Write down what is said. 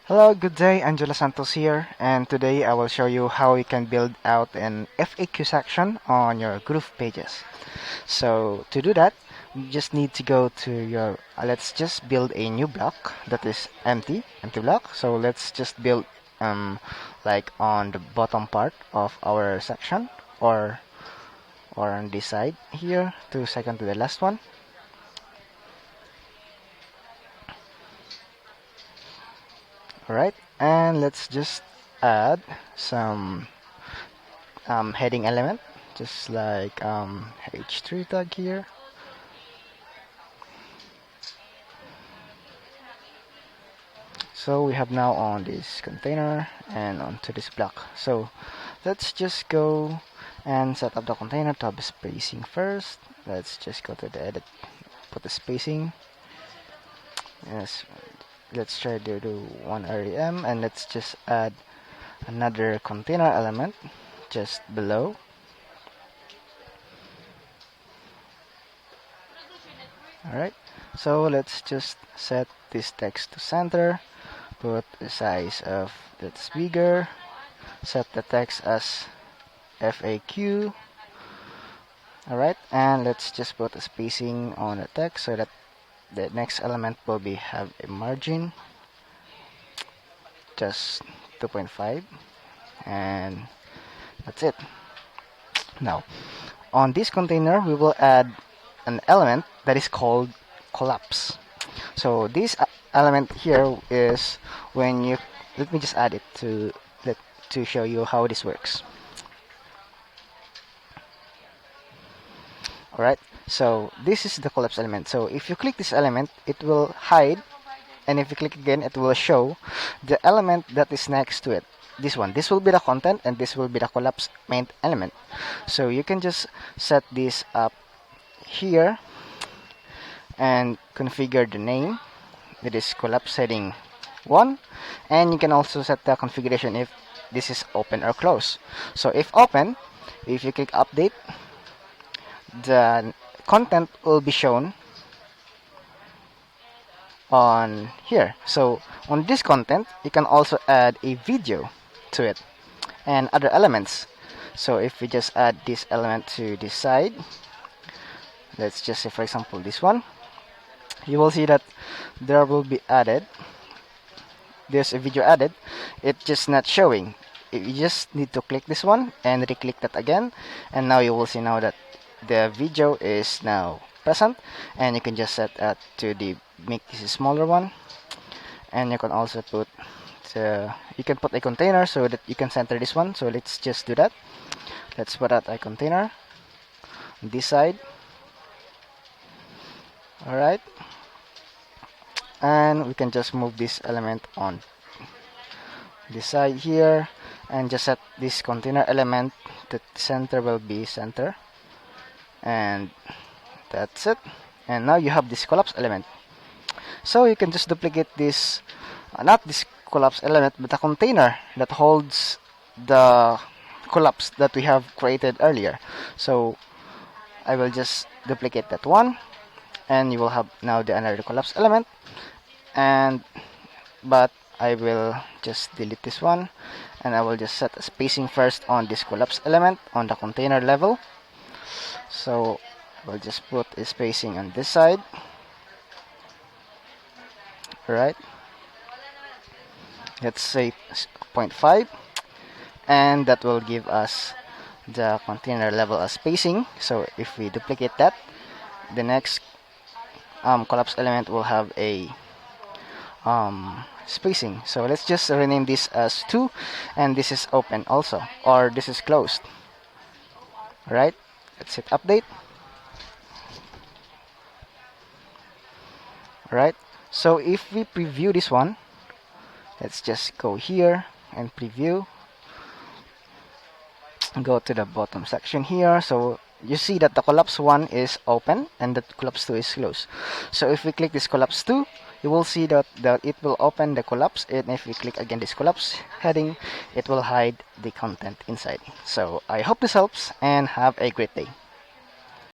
Hello, good day. Angelo Santos here, and today I will show you how you can build out an FAQ section on your GroovePages. So to do that, you just need to go to your. Let's just build a new block that is empty block. So let's just build like on the bottom part of our section, or on this side here, second to the last one. Alright, and let's just add some heading element, just like h3 tag here. So we have now on this container and onto this block. So let's just go and set up the container to have spacing first. Let's just go to the edit, put the spacing. Yes, let's try to do 1 rem, and let's just add another container element just below. Alright, so let's just set this text to center, put the size of that's bigger, set the text as FAQ. Alright, and let's just put a spacing on the text so that the next element will have a margin just 2.5, and that's it. Now on this container we will add an element that is called collapse. So this element here is when you, let me just add it to show you how this works. Alright, so this is the collapse element. So if you click this element, it will hide, and if you click again, it will show the element that is next to it. This one, this will be the content, and this will be the collapse main element. So you can just set this up here and configure the name. It is collapse heading 1, and you can also set the configuration if this is open or closed. So if open, if you click update, the content will be shown on here. So on this content, you can also add a video to it and other elements. So if we just add this element to this side, let's just say for example this one, you will see that there will be added, there's a video added, it's just not showing. You just need to click this one and re-click that again, and now you will see now that the video is now present, and you can just set that to the make this a smaller one, and you can also put you can put a container so that you can center this one. So let's just do that. Let's put out a container on this side. Alright, and we can just move this element on this side here and just set this container element, the center will be center, and that's it. And now you have this collapse element. So you can just duplicate this, not this collapse element, but a container that holds the collapse that we have created earlier. So I will just duplicate that one, and you will have now the another collapse element. And but I will just delete this one, and I will just set a spacing first on this collapse element on the container level. So we'll just put a spacing on this side. Right, let's say 0.5, and that will give us the container level as spacing. So if we duplicate that, the next collapse element will have a spacing. So let's just rename this as 2, and this is open also, or this is closed. Right, let's hit update. Right, so if we preview this one, let's just go here and preview, go to the bottom section here. So you see that the collapse 1 is open and the collapse 2 is closed. So if we click this collapse 2, you will see that it will open the collapse, and if we click again this collapse heading, it will hide the content inside. So I hope this helps, and have a great day.